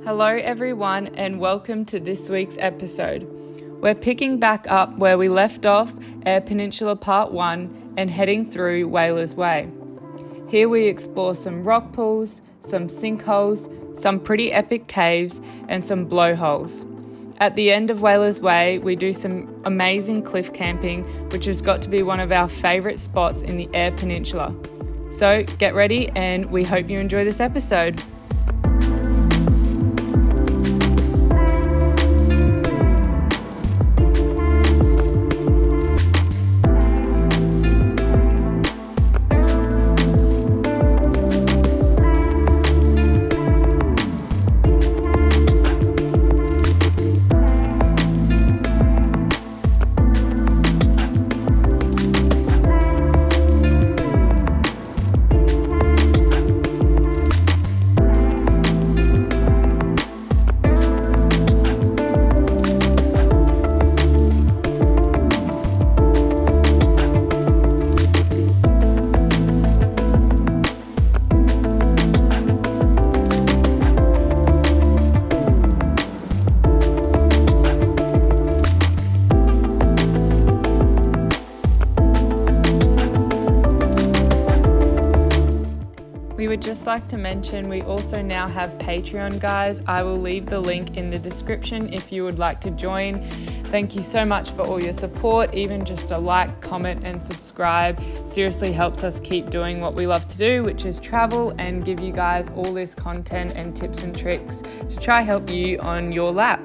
Hello everyone and welcome to this week's episode. We're picking back up where we left off Eyre Peninsula Part 1 and heading through Whalers Way. Here we explore some rockpools, some sinkholes, some pretty epic caves and some blowholes. At the end of Whalers Way we do some amazing cliff camping, which has got to be one of our favourite spots in the Eyre Peninsula. So get ready and we hope you enjoy this episode. We would just like to mention we also now have Patreon, guys. I will leave the link in the description if you would like to join. Thank you so much for all your support. Even just a like, comment and subscribe seriously helps us keep doing what we love to do, which is travel and give you guys all this content and tips and tricks to try help you on your lap.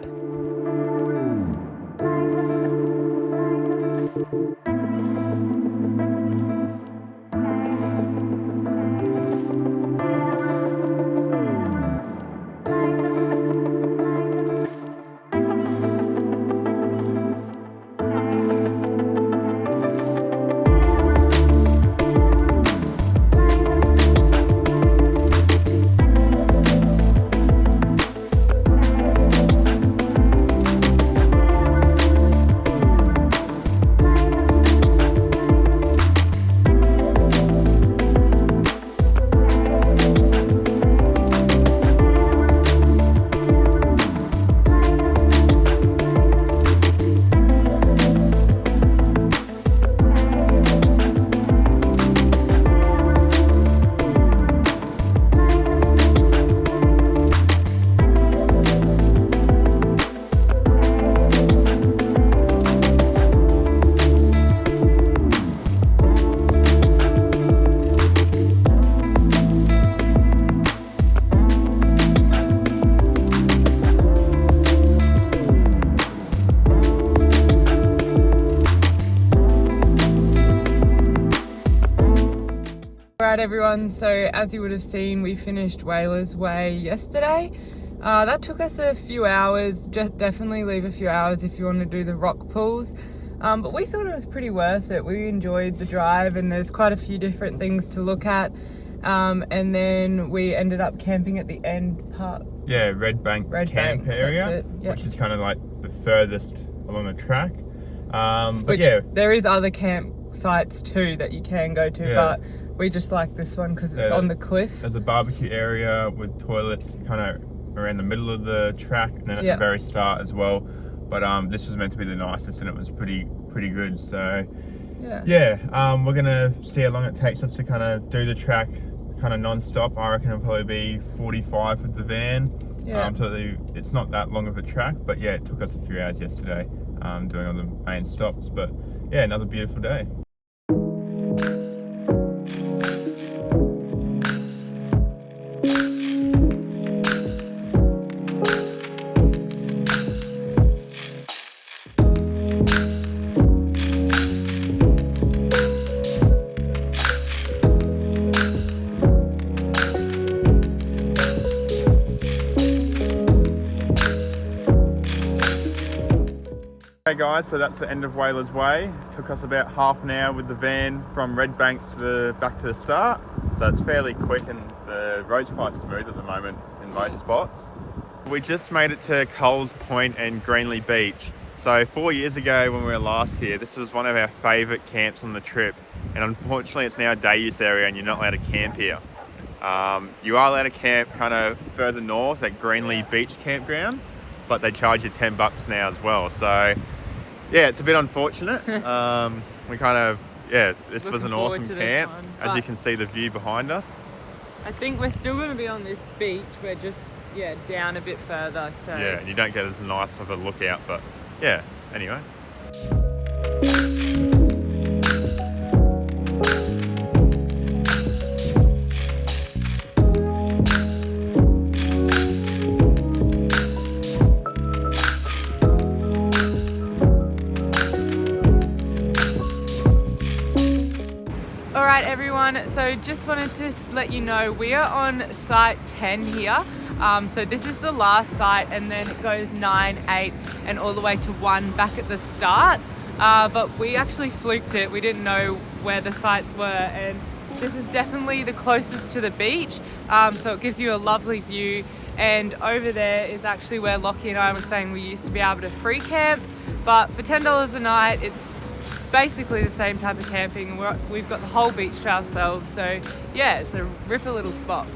Alright everyone, so as you would have seen, we finished Whalers Way yesterday. That took us a few hours. Definitely leave a few hours if you want to do the rock pools. But we thought it was pretty worth it. We enjoyed the drive and there's quite a few different things to look at. And then we ended up camping at the end part. Yeah, Red Banks camp area, yep. Which is kind of like the furthest along the track. But yeah, there is other campsites too that you can go to, but we just like this one because it's on the cliff. There's a barbecue area with toilets kind of around the middle of the track and then at the very start as well. But this was meant to be the nicest and it was pretty good. So we're gonna see how long it takes us to kind of do the track kind of non-stop. I reckon it'll probably be 45 with the van. So it's not that long of a track, but yeah, it took us a few hours yesterday doing all the main stops. But yeah, another beautiful day. Hey guys, so that's the end of Whalers Way. It took us about half an hour with the van from Red Banks back to the start. So it's fairly quick and the road's quite smooth at the moment in most spots. We just made it to Coles Point and Greenley Beach. So 4 years ago when we were last here, this was one of our favourite camps on the trip. And unfortunately it's now a day use area and you're not allowed to camp here. You are allowed to camp kind of further north at Greenlee Beach Campground, but they charge you $10 now as well. So yeah, it's a bit unfortunate. We kind of, this was an awesome camp. As you can see the view behind us. I think we're still going to be on this beach. We're just, down a bit further. So yeah, and you don't get as nice of a lookout, but yeah, anyway. Alright everyone, so just wanted to let you know we are on site 10 here. So this is the last site, and then it goes 9, 8 and all the way to 1 back at the start. But we actually fluked it. We didn't know where the sites were, and this is definitely the closest to the beach. So it gives you a lovely view, and over there is actually where Lockie and I were saying we used to be able to free camp, but for $10 a night it's basically the same type of camping. We've got the whole beach to ourselves, so yeah, it's a ripper little spot.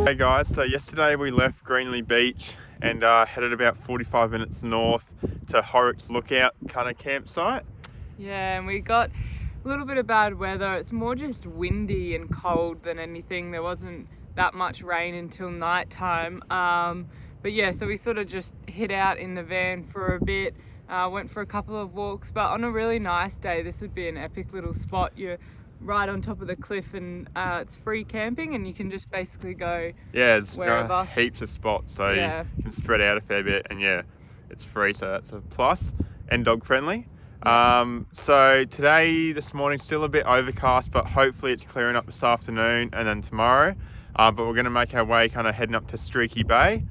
Hey guys, so yesterday we left Greenlee Beach and headed about 45 minutes north to Horrocks Lookout kind of campsite. Yeah, and we got a little bit of bad weather. It's more just windy and cold than anything. There wasn't that much rain until night time. But yeah, so we sort of just hid out in the van for a bit, went for a couple of walks, but on a really nice day, this would be an epic little spot. You're right on top of the cliff, and it's free camping, and you can just basically go there's wherever. Heaps of spots, so you can spread out a fair bit, and it's free, so that's a plus, and dog friendly. So this morning still a bit overcast, but hopefully it's clearing up this afternoon and then tomorrow. But we're going to make our way kind of heading up to Streaky Bay.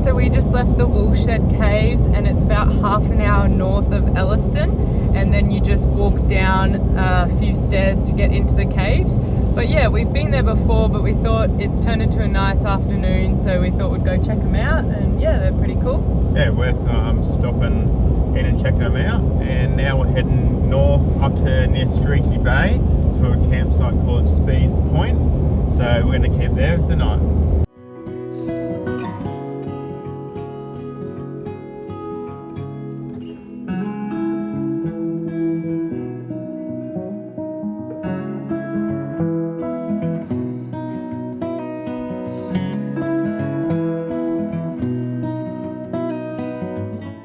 So we just left the Woolshed Caves, and it's about half an hour north of Elliston, and then you just walk down a few stairs to get into the caves. But yeah, we've been there before, but we thought it's turned into a nice afternoon, so we thought we'd go check them out, and yeah, they're pretty cool. Yeah, worth stopping in and checking them out. And now we're heading north up to near Streaky Bay to a campsite called Speeds Point. So we're going to camp there for the night.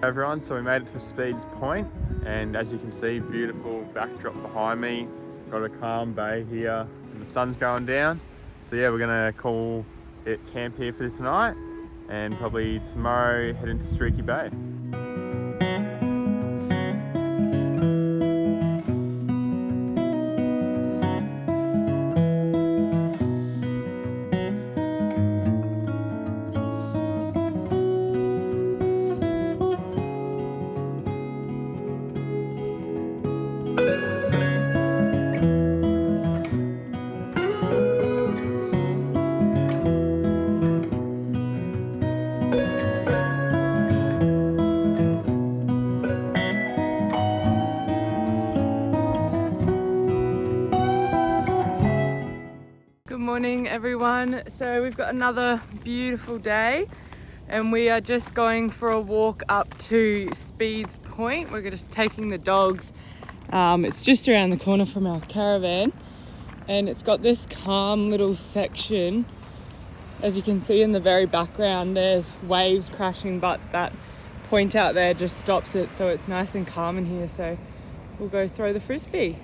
Everyone, so we made it to Speeds Point, and as you can see, beautiful backdrop behind me. Got a calm bay here and the sun's going down. So yeah, we're gonna call it camp here for tonight, and probably tomorrow head into Streaky Bay. morning everyone. So we've got another beautiful day and we are just going for a walk up to Speed's Point. We're just taking the dogs. It's just around the corner from our caravan and it's got this calm little section. As you can see in the very background, there's waves crashing, but that point out there just stops it, so it's nice and calm in here. So we'll go throw the frisbee.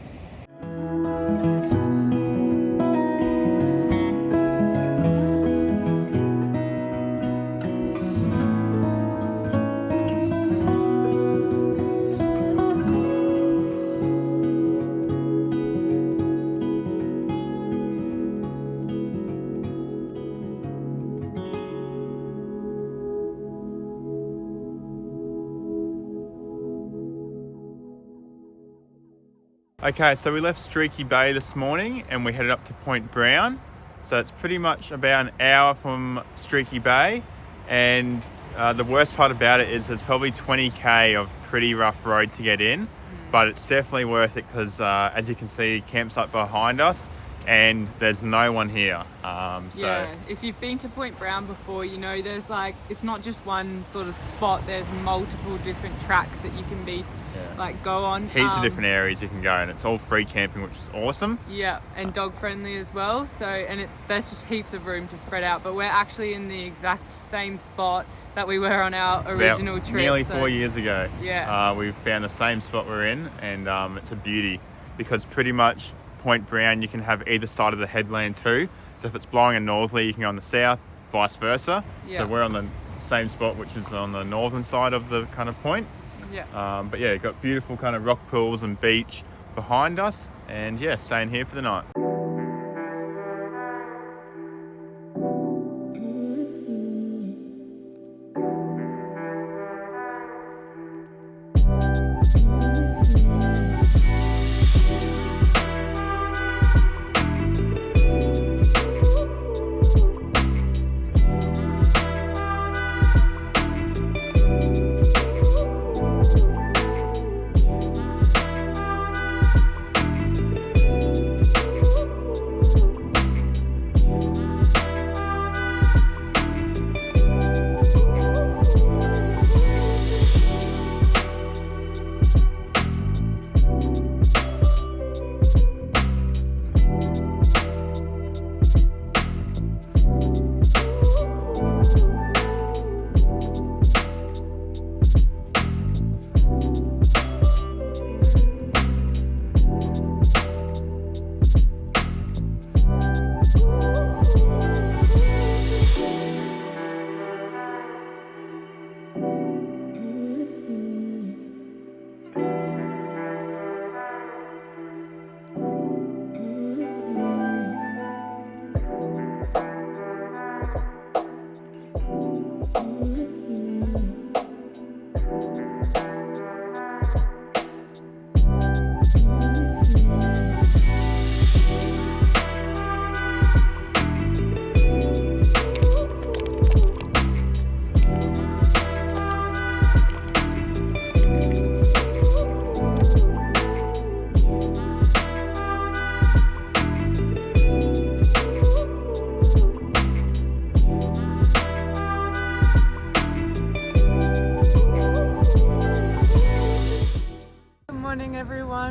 Okay, so we left Streaky Bay this morning and we headed up to Point Brown. So it's pretty much about an hour from Streaky Bay, and the worst part about it is there's probably 20k of pretty rough road to get in, but it's definitely worth it because as you can see, campsite behind us and there's no one here. Yeah, if you've been to Point Brown before, you know there's it's not just one sort of spot, there's multiple different tracks that you can go on. Heaps of different areas you can go, and it's all free camping, which is awesome. Yeah, and dog friendly as well. So, and there's just heaps of room to spread out, but we're actually in the exact same spot that we were on our original trip. Nearly 4 years ago. Yeah. We found the same spot we're in, and it's a beauty because pretty much Point Brown, you can have either side of the headland too. So if it's blowing a northerly, you can go on the south, vice versa. Yeah. So we're on the same spot, which is on the northern side of the kind of point. Yeah. But yeah, got beautiful kind of rock pools and beach behind us, and yeah, staying here for the night.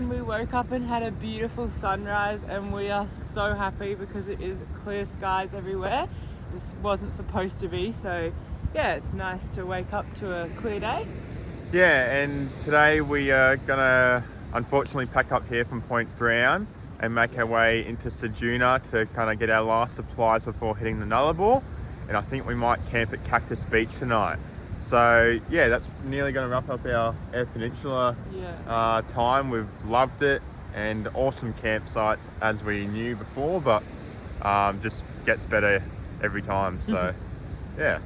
We woke up and had a beautiful sunrise, and we are so happy because it is clear skies everywhere. This wasn't supposed to be, so yeah, it's nice to wake up to a clear day. Yeah, and today we are gonna unfortunately pack up here from Point Brown and make our way into Ceduna to kind of get our last supplies before hitting the Nullarbor, and I think we might camp at Cactus Beach tonight. So yeah, that's nearly going to wrap up our Eyre Peninsula time. We've loved it, and awesome campsites as we knew before, but just gets better every time. So yeah.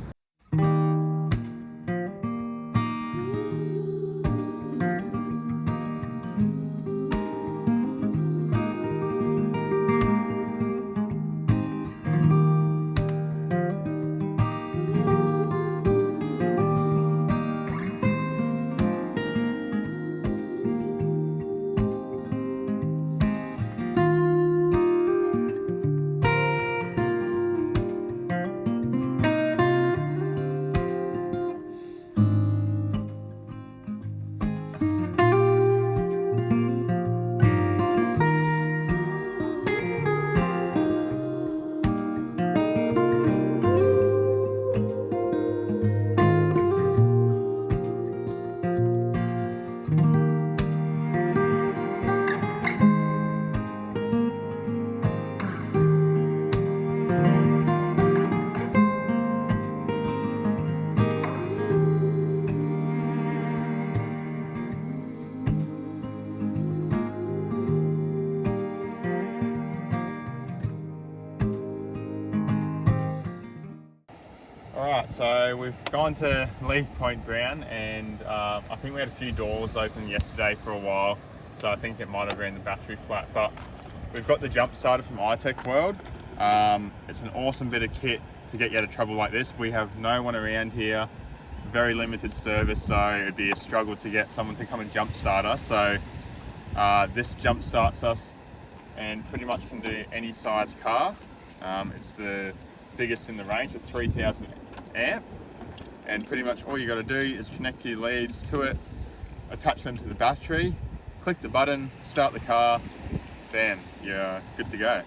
Alright, so we've gone to leave Point Brown, and I think we had a few doors open yesterday for a while, so I think it might have ran the battery flat, but we've got the jump starter from Itech World. It's an awesome bit of kit to get you out of trouble like this. We have no one around here, very limited service, so it'd be a struggle to get someone to come and jump start us. So this jump starts us and pretty much can do any size car. It's the biggest in the range, it's 3000 amp, and pretty much all you got to do is connect your leads to it, attach them to the battery, click the button, start the car, bam, you're good to go.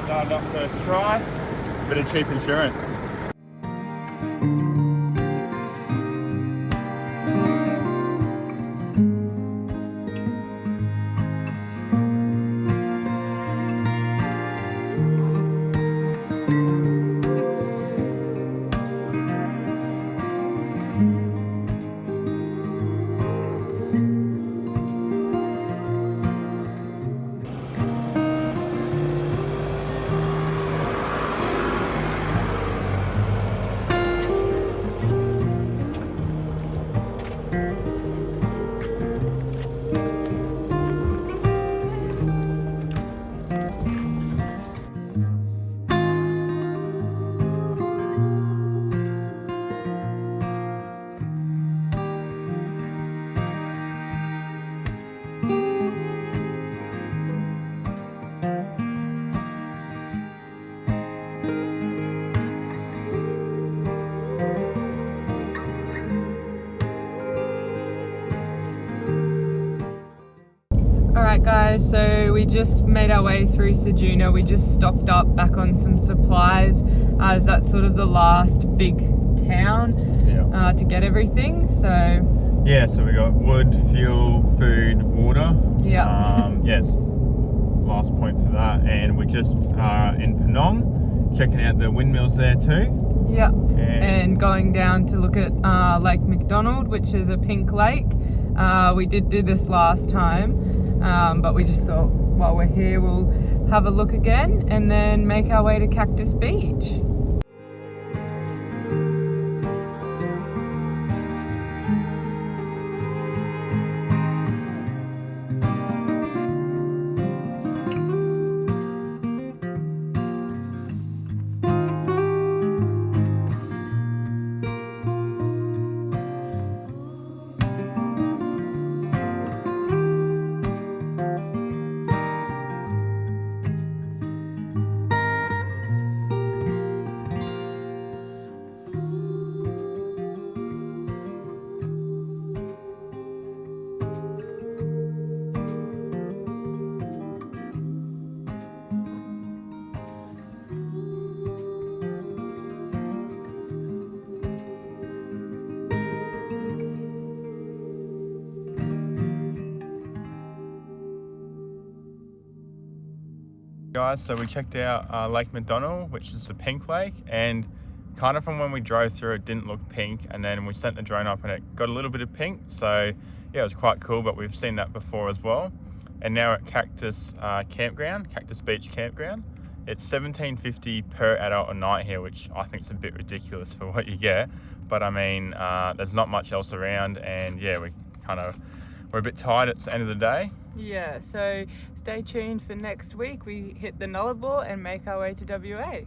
Started off first try, bit of cheap insurance. Alright guys, so we just made our way through Ceduna. We just stocked up back on some supplies, as that's sort of the last big town to get everything. So yeah, so we got wood, fuel, food, water. Yes, last point for that. And we just in Penong, checking out the windmills there too. Yeah, and going down to look at Lake Macdonnell, which is a pink lake. We did do this last time. But we just thought while we're here we'll have a look again and then make our way to Cactus Beach. Guys, so we checked out Lake Macdonnell, which is the pink lake, and kind of from when we drove through it didn't look pink, and then we sent the drone up and it got a little bit of pink, so yeah, it was quite cool, but we've seen that before as well. And now at Cactus campground, Cactus Beach campground, it's $17.50 per adult a night here, which I think is a bit ridiculous for what you get, but I mean there's not much else around, and yeah, we're a bit tired at the end of the day. Yeah, so stay tuned for next week. We hit the Nullarbor and make our way to WA.